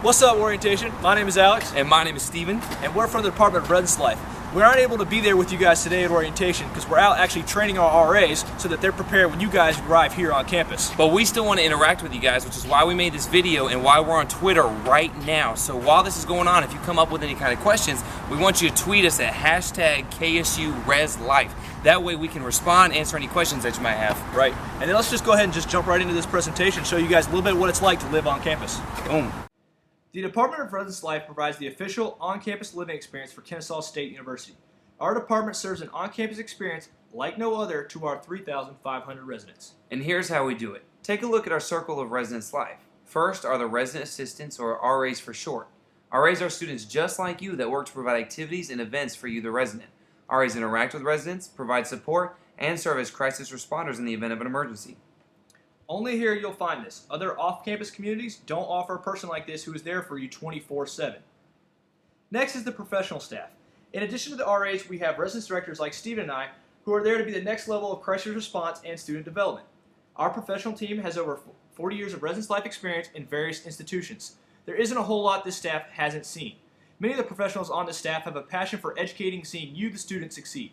What's up, Orientation? My name is Alex. And my name is Steven. And we're from the Department of RESLIFE. We aren't able to be there with you guys today at Orientation because we're out actually training our RAs so that they're prepared when you guys arrive here on campus. But we still want to interact with you guys, which is why we made this video and why we're on Twitter right now. So while this is going on, if you come up with any kind of questions, we want you to tweet us at #KSUResLife. That way we can respond, answer any questions that you might have. Right. And then let's just go ahead and just jump right into this presentation, show you guys a little bit what it's like to live on campus. Boom. The Department of RESLIFE provides the official on-campus living experience for Kennesaw State University. Our department serves an on-campus experience like no other to our 3,500 residents. And here's how we do it. Take a look at our circle of residence life. First are the resident assistants, or RAs for short. RAs are students just like you that work to provide activities and events for you, the resident. RAs interact with residents, provide support, and serve as crisis responders in the event of an emergency. Only here you'll find this. Other off-campus communities don't offer a person like this who is there for you 24/7. Next is the professional staff. In addition to the RAs, we have residence directors like Steven and I who are there to be the next level of crisis response and student development. Our professional team has over 40 years of residence life experience in various institutions. There isn't a whole lot this staff hasn't seen. Many of the professionals on this staff have a passion for educating and seeing you, the student, succeed.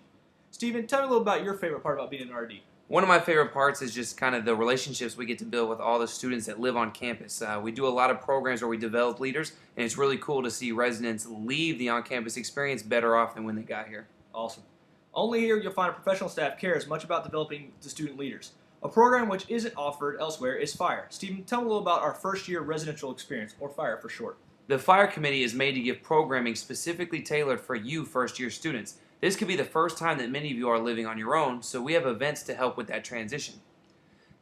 Steven, tell me a little about your favorite part about being an RD. One of my favorite parts is just kind of the relationships we get to build with all the students that live on campus. We do a lot of programs where we develop leaders, and it's really cool to see residents leave the on-campus experience better off than when they got here. Awesome. Only here you'll find a professional staff cares much about developing the student leaders. A program which isn't offered elsewhere is FIRE. Steven, tell me a little about our first year residential experience, or FIRE for short. The FIRE committee is made to give programming specifically tailored for you first-year students. This could be the first time that many of you are living on your own, so we have events to help with that transition.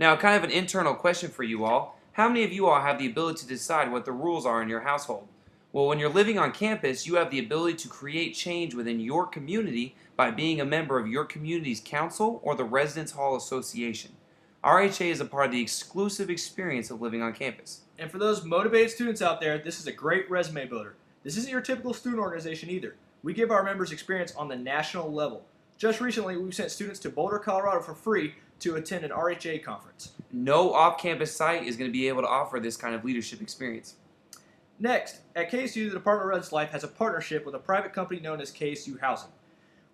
Now, kind of an internal question for you all. How many of you all have the ability to decide what the rules are in your household? Well, when you're living on campus, you have the ability to create change within your community by being a member of your community's council or the Residence Hall Association. RHA is a part of the exclusive experience of living on campus. And for those motivated students out there, this is a great resume builder. This isn't your typical student organization either. We give our members experience on the national level. Just recently, we've sent students to Boulder, Colorado for free to attend an RHA conference. No off-campus site is going to be able to offer this kind of leadership experience. Next, at KSU, the Department of RESLIFE has a partnership with a private company known as KSU Housing.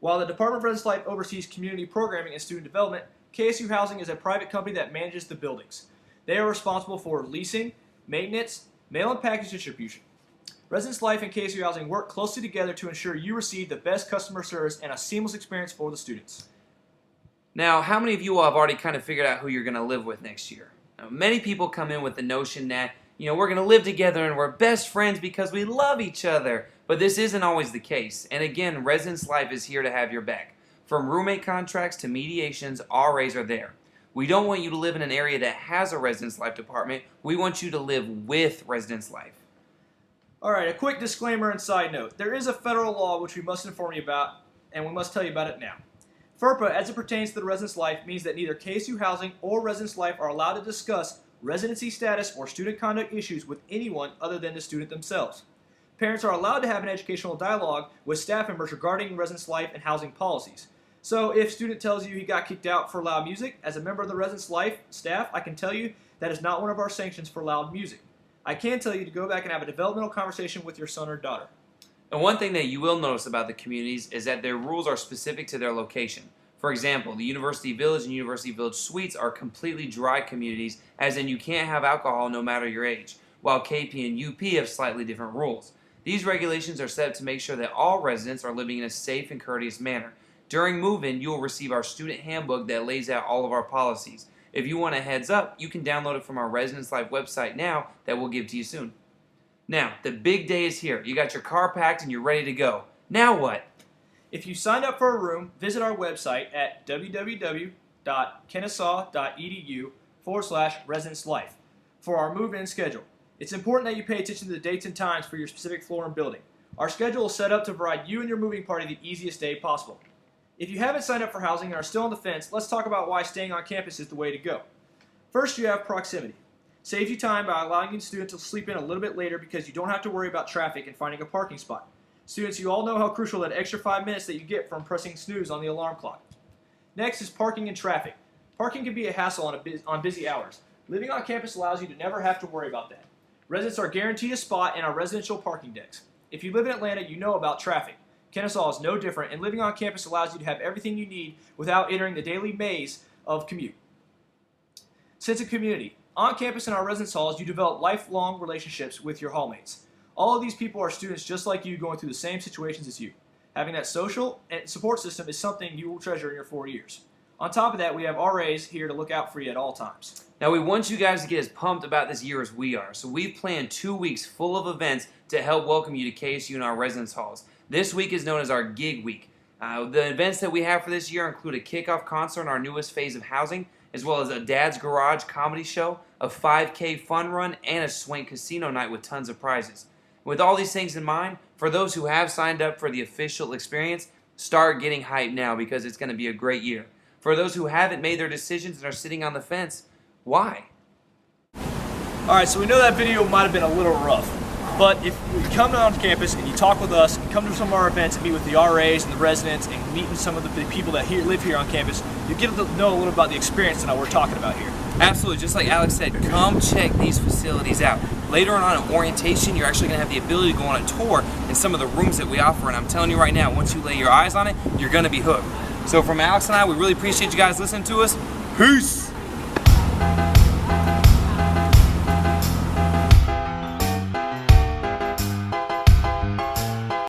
While the Department of RESLIFE oversees community programming and student development, KSU Housing is a private company that manages the buildings. They are responsible for leasing, maintenance, mail and package distribution. Residence Life and KSU Housing work closely together to ensure you receive the best customer service and a seamless experience for the students. Now, how many of you all have already kind of figured out who you're going to live with next year? Now, many people come in with the notion that, we're going to live together and we're best friends because we love each other. But this isn't always the case. And again, Residence Life is here to have your back. From roommate contracts to mediations, RAs are there. We don't want you to live in an area that has a Residence Life department. We want you to live with Residence Life. Alright, a quick disclaimer and side note. There is a federal law which we must inform you about, and we must tell you about it now. FERPA, as it pertains to the Residence Life, means that neither KSU Housing or Residence Life are allowed to discuss residency status or student conduct issues with anyone other than the student themselves. Parents are allowed to have an educational dialogue with staff members regarding Residence Life and housing policies. So if a student tells you he got kicked out for loud music, as a member of the Residence Life staff, I can tell you that is not one of our sanctions for loud music. I can tell you to go back and have a developmental conversation with your son or daughter. And one thing that you will notice about the communities is that their rules are specific to their location. For example, the University Village and University Village Suites are completely dry communities, as in you can't have alcohol no matter your age, while KP and UP have slightly different rules. These regulations are set to make sure that all residents are living in a safe and courteous manner. During move-in, you will receive our student handbook that lays out all of our policies. If you want a heads up, you can download it from our Residence Life website now that we'll give to you soon. Now, the big day is here. You got your car packed and you're ready to go. Now what? If you signed up for a room, visit our website at www.kennesaw.edu/residencelife for our move-in schedule. It's important that you pay attention to the dates and times for your specific floor and building. Our schedule is set up to provide you and your moving party the easiest day possible. If you haven't signed up for housing and are still on the fence, let's talk about why staying on campus is the way to go. First, you have proximity. Saves you time by allowing your student to sleep in a little bit later because you don't have to worry about traffic and finding a parking spot. Students, you all know how crucial that extra 5 minutes that you get from pressing snooze on the alarm clock. Next is parking and traffic. Parking can be a hassle on busy hours. Living on campus allows you to never have to worry about that. Residents are guaranteed a spot in our residential parking decks. If you live in Atlanta, you know about traffic. Kennesaw is no different, and living on campus allows you to have everything you need without entering the daily maze of commute. Sense of community. On campus in our residence halls, you develop lifelong relationships with your hallmates. All of these people are students just like you, going through the same situations as you. Having that social and support system is something you will treasure in your 4 years. On top of that, we have RAs here to look out for you at all times. Now, we want you guys to get as pumped about this year as we are, so we've planned 2 weeks full of events to help welcome you to KSU and our residence halls. This week is known as our Gig Week. The events that we have for this year include a kickoff concert in our newest phase of housing, as well as a Dad's Garage comedy show, a 5K fun run, and a Swank Casino night with tons of prizes. With all these things in mind, for those who have signed up for the official experience, start getting hyped now because it's going to be a great year. For those who haven't made their decisions and are sitting on the fence, why? Alright, so we know that video might have been a little rough, but if you come on campus and you talk with us, and come to some of our events and meet with the RAs and the residents and meet with some of the people that live here on campus, you get to know a little about the experience that we're talking about here. Absolutely, just like Alex said, come check these facilities out. Later on in orientation, you're actually going to have the ability to go on a tour in some of the rooms that we offer, and I'm telling you right now, once you lay your eyes on it, you're going to be hooked. So from Alex and I, we really appreciate you guys listening to us. Peace!